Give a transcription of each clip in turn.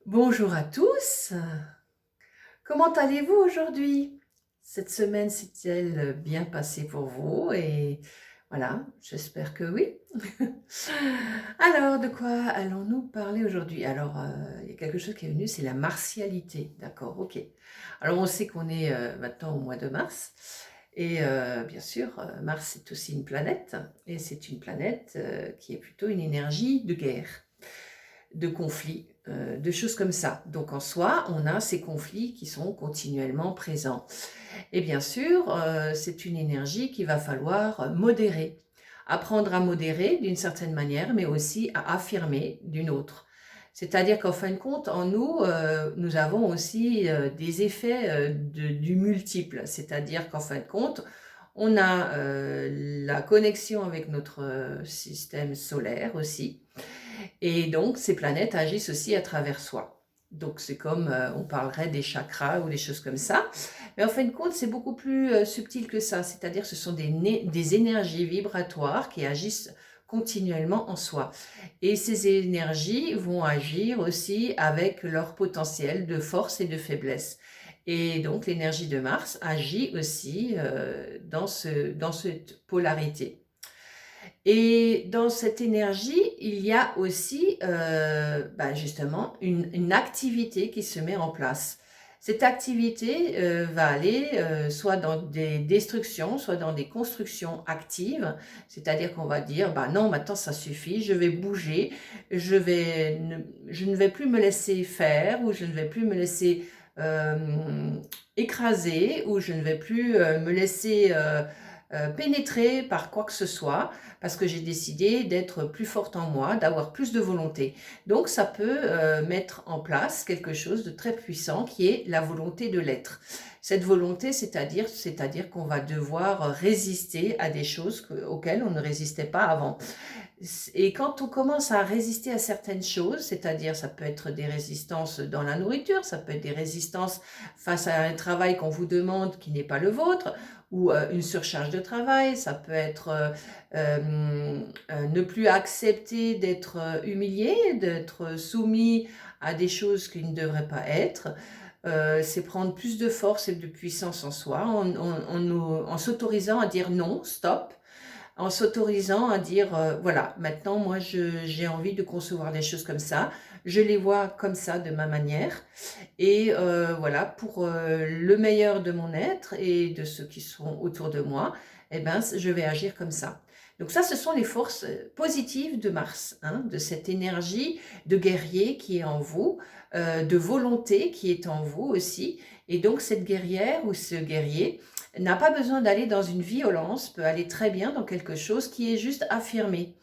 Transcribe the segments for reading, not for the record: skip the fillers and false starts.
Bonjour à tous, comment allez-vous aujourd'hui? Cette semaine s'est-elle bien passée pour vous? Et voilà, j'espère que oui. Alors, de quoi allons-nous parler aujourd'hui? Alors, il y a quelque chose qui est venu, c'est la martialité, d'accord, ok. Alors, on sait qu'on est maintenant au mois de mars, et bien sûr, Mars est aussi une planète, et c'est une planète qui est plutôt une énergie de guerre, de conflits, de choses comme ça. Donc en soi, on a ces conflits qui sont continuellement présents. Et bien sûr, c'est une énergie qu'il va falloir modérer. Apprendre à modérer d'une certaine manière, mais aussi à affirmer d'une autre. C'est-à-dire qu'en fin de compte, en nous, nous avons aussi des effets du multiple. C'est-à-dire qu'en fin de compte, on a la connexion avec notre système solaire aussi, et donc, ces planètes agissent aussi à travers soi. Donc, c'est comme on parlerait des chakras ou des choses comme ça. Mais en fin de compte, c'est beaucoup plus subtil que ça. C'est-à-dire ce sont des énergies vibratoires qui agissent continuellement en soi. Et ces énergies vont agir aussi avec leur potentiel de force et de faiblesse. Et donc, l'énergie de Mars agit aussi dans cette polarité. Et dans cette énergie, il y a aussi justement une activité qui se met en place. Cette activité va aller soit dans des destructions, soit dans des constructions actives, c'est-à-dire qu'on va dire, bah non, maintenant ça suffit, je vais bouger, je ne vais plus me laisser faire, ou je ne vais plus me laisser euh, écraser, ou je ne vais plus me laisser pénétrer par quoi que ce soit, parce que j'ai décidé d'être plus forte en moi, d'avoir plus de volonté. Donc ça peut mettre en place quelque chose de très puissant qui est la volonté de l'être. Cette volonté, c'est-à-dire qu'on va devoir résister à des choses auxquelles on ne résistait pas avant. Et quand on commence à résister à certaines choses, c'est-à-dire ça peut être des résistances dans la nourriture, ça peut être des résistances face à un travail qu'on vous demande qui n'est pas le vôtre, ou une surcharge de travail, ça peut être ne plus accepter d'être humilié, d'être soumis à des choses qui ne devraient pas être. C'est prendre plus de force et de puissance en soi, en s'autorisant à dire non, stop, en s'autorisant à dire voilà, maintenant moi j'ai envie de concevoir les choses comme ça, je les vois comme ça de ma manière, et voilà, pour le meilleur de mon être et de ceux qui sont autour de moi, eh ben, je vais agir comme ça. Donc ça, ce sont les forces positives de Mars, hein, de cette énergie de guerrier qui est en vous, de volonté qui est en vous aussi. Et donc cette guerrière ou ce guerrier n'a pas besoin d'aller dans une violence, peut aller très bien dans quelque chose qui est juste affirmé.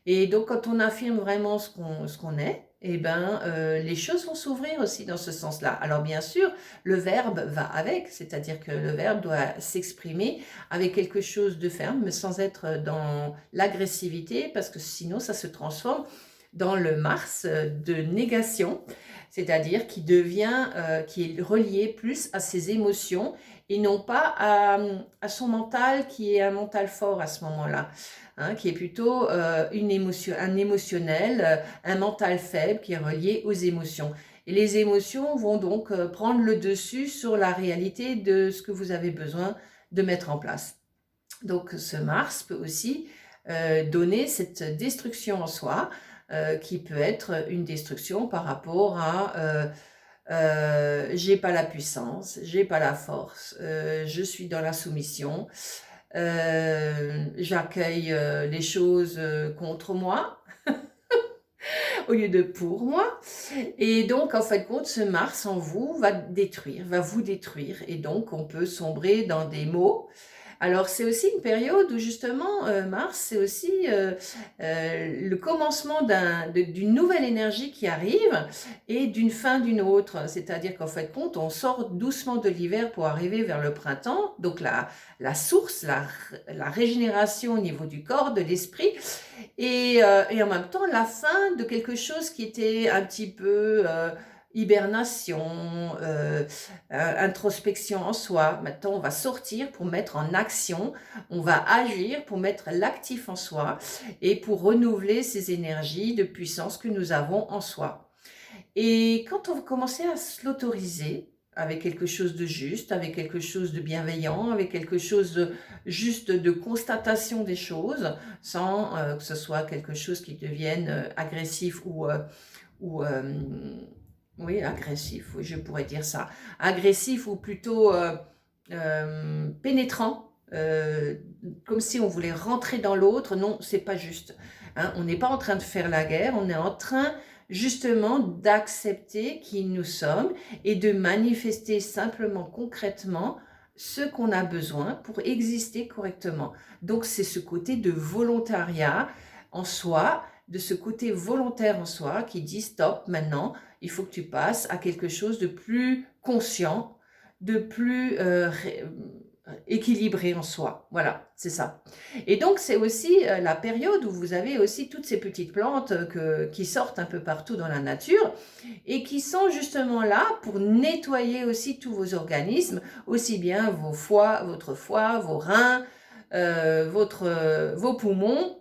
Et donc, quand on affirme vraiment ce qu'on est, eh ben, les choses vont s'ouvrir aussi dans ce sens-là. Alors, bien sûr, le verbe va avec, c'est-à-dire que le verbe doit s'exprimer avec quelque chose de ferme, mais sans être dans l'agressivité, parce que sinon, ça se transforme dans le Mars de négation, c'est-à-dire qui est relié plus à ses émotions et non pas à son mental, qui est un mental fort à ce moment-là. Hein, qui est plutôt un émotionnel, un mental faible qui est relié aux émotions. Et les émotions vont donc prendre le dessus sur la réalité de ce que vous avez besoin de mettre en place. Donc ce Mars peut aussi donner cette destruction en soi, qui peut être une destruction par rapport à j'ai pas la puissance, j'ai pas la force, je suis dans la soumission, j'accueille les choses contre moi au lieu de pour moi. Et donc, en fin de compte, ce Mars en vous va vous détruire. Et donc, on peut sombrer dans des maux. Alors, c'est aussi une période où justement, Mars, c'est aussi le commencement d'une nouvelle énergie qui arrive et d'une fin d'une autre. C'est-à-dire qu'en fait, compte, on sort doucement de l'hiver pour arriver vers le printemps. Donc, la source, la régénération au niveau du corps, de l'esprit, et en même temps, la fin de quelque chose qui était un petit peu hibernation, introspection en soi. Maintenant, on va sortir pour mettre en action, on va agir pour mettre l'actif en soi et pour renouveler ces énergies de puissance que nous avons en soi. Et quand on va commencer à se l'autoriser, avec quelque chose de juste, avec quelque chose de bienveillant, avec quelque chose de, juste de constatation des choses, sans que ce soit quelque chose qui devienne agressif ou oui, agressif, oui, je pourrais dire ça. Agressif ou plutôt pénétrant, comme si on voulait rentrer dans l'autre. Non, c'est pas juste. Hein, on n'est pas en train de faire la guerre, on est en train justement d'accepter qui nous sommes et de manifester simplement concrètement ce qu'on a besoin pour exister correctement. Donc c'est ce côté de volontariat en soi, de ce côté volontaire en soi qui dit stop, maintenant il faut que tu passes à quelque chose de plus conscient, de plus équilibré en soi. Voilà, c'est ça. Et donc, c'est aussi la période où vous avez aussi toutes ces petites plantes qui sortent un peu partout dans la nature et qui sont justement là pour nettoyer aussi tous vos organismes, aussi bien votre foie, vos reins, vos poumons,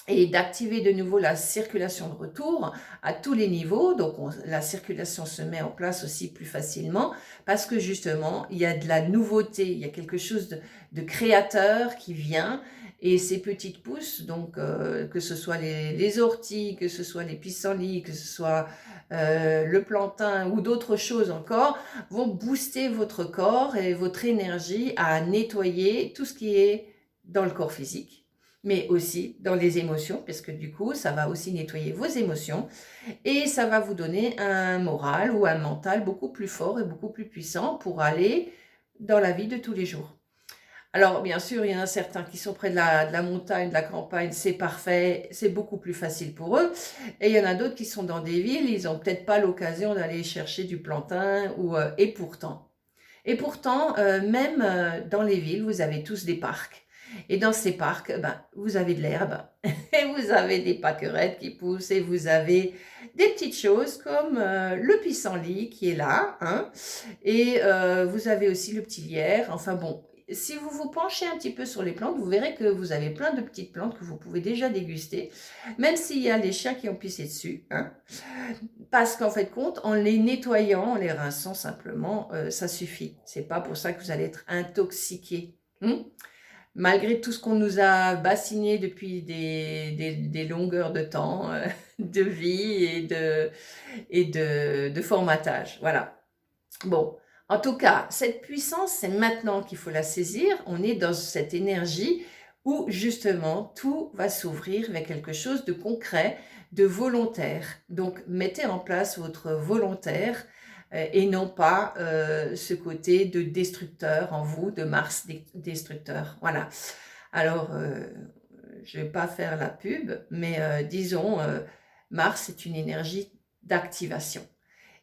et d'activer de nouveau la circulation de retour à tous les niveaux. Donc la circulation se met en place aussi plus facilement parce que justement il y a de la nouveauté, il y a quelque chose de créateur qui vient, et ces petites pousses, donc que ce soit les orties, que ce soit les pissenlits, que ce soit le plantain ou d'autres choses encore, vont booster votre corps et votre énergie à nettoyer tout ce qui est dans le corps physique, mais aussi dans les émotions, parce que du coup, ça va aussi nettoyer vos émotions et ça va vous donner un moral ou un mental beaucoup plus fort et beaucoup plus puissant pour aller dans la vie de tous les jours. Alors, bien sûr, il y en a certains qui sont près de la montagne, de la campagne, c'est parfait, c'est beaucoup plus facile pour eux. Et il y en a d'autres qui sont dans des villes, ils n'ont peut-être pas l'occasion d'aller chercher du plantain, et pourtant, même dans les villes, vous avez tous des parcs. Et dans ces parcs, ben, vous avez de l'herbe, et vous avez des pâquerettes qui poussent, et vous avez des petites choses comme le pissenlit qui est là, hein, et vous avez aussi le petit lierre. Enfin bon, si vous vous penchez un petit peu sur les plantes, vous verrez que vous avez plein de petites plantes que vous pouvez déjà déguster, même s'il y a des chiens qui ont pissé dessus, hein. Parce qu'en fait, compte, en les nettoyant, en les rinçant simplement, ça suffit. C'est pas pour ça que vous allez être intoxiqué. Malgré tout ce qu'on nous a bassiné depuis des longueurs de temps, de vie et de formatage. Voilà. Bon, en tout cas, cette puissance, c'est maintenant qu'il faut la saisir. On est dans cette énergie où justement tout va s'ouvrir vers quelque chose de concret, de volontaire. Donc, mettez en place votre volontaire et non pas ce côté de destructeur en vous, de Mars destructeur. Voilà. Alors, je ne vais pas faire la pub, mais disons, Mars est une énergie d'activation.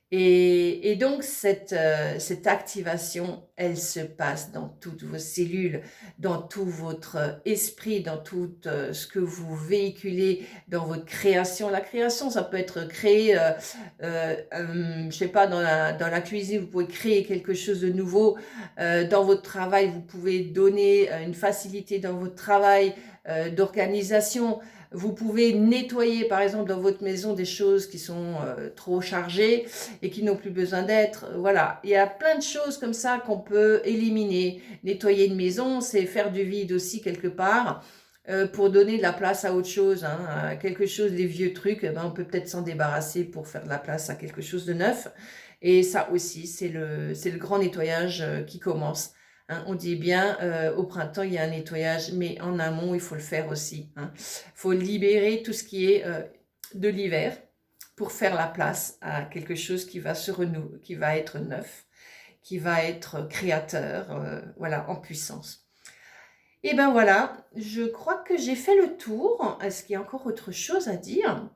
Et donc, cette activation, elle se passe dans toutes vos cellules, dans tout votre esprit, dans tout ce que vous véhiculez, dans votre création. La création, ça peut être créer, je sais pas, dans la cuisine, vous pouvez créer quelque chose de nouveau. Dans votre travail, vous pouvez donner une facilité dans votre travail d'organisation. Vous pouvez nettoyer, par exemple, dans votre maison des choses qui sont trop chargées et qui n'ont plus besoin d'être. Voilà, il y a plein de choses comme ça qu'on peut éliminer. Nettoyer une maison, c'est faire du vide aussi quelque part pour donner de la place à autre chose. Hein, à quelque chose, des vieux trucs, eh ben, on peut peut-être s'en débarrasser pour faire de la place à quelque chose de neuf. Et ça aussi, c'est le grand nettoyage qui commence. Hein, on dit bien, au printemps, il y a un nettoyage, mais en amont, il faut le faire aussi. Il faut libérer tout ce qui est de l'hiver pour faire la place à quelque chose qui va se renouveler, qui va être neuf, qui va être créateur, voilà, en puissance. Et ben voilà, je crois que j'ai fait le tour. Est-ce qu'il y a encore autre chose à dire?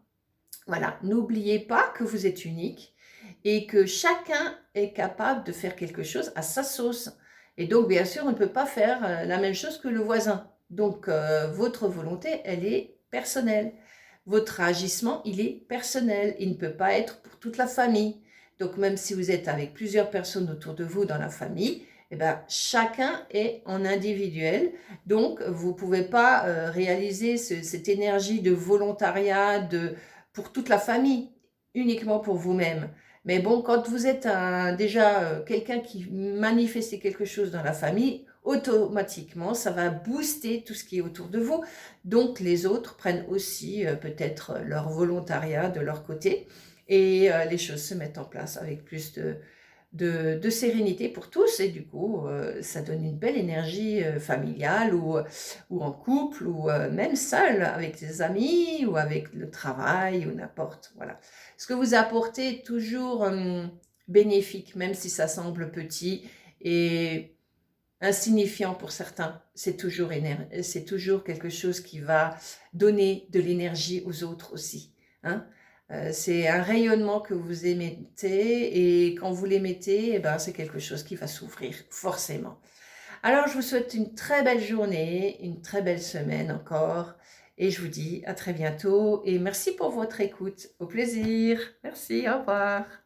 Voilà, n'oubliez pas que vous êtes unique et que chacun est capable de faire quelque chose à sa sauce. Et donc, bien sûr, on ne peut pas faire la même chose que le voisin. Donc, votre volonté, elle est personnelle. Votre agissement, il est personnel. Il ne peut pas être pour toute la famille. Donc, même si vous êtes avec plusieurs personnes autour de vous dans la famille, eh ben, chacun est en individuel. Donc, vous ne pouvez pas réaliser cette énergie de volontariat pour toute la famille. uniquement pour vous-même. Mais bon, quand vous êtes déjà quelqu'un qui manifeste quelque chose dans la famille, automatiquement, ça va booster tout ce qui est autour de vous. Donc, les autres prennent aussi peut-être leur volontariat de leur côté et les choses se mettent en place avec plus de sérénité pour tous et du coup, ça donne une belle énergie familiale ou en couple ou même seul avec des amis ou avec le travail ou n'importe, voilà. Ce que vous apportez est toujours bénéfique, même si ça semble petit et insignifiant pour certains. C'est toujours quelque chose qui va donner de l'énergie aux autres aussi, hein. C'est un rayonnement que vous émettez et quand vous l'émettez, eh ben, c'est quelque chose qui va s'ouvrir forcément. Alors, je vous souhaite une très belle journée, une très belle semaine encore et je vous dis à très bientôt et merci pour votre écoute. Au plaisir. Merci, au revoir.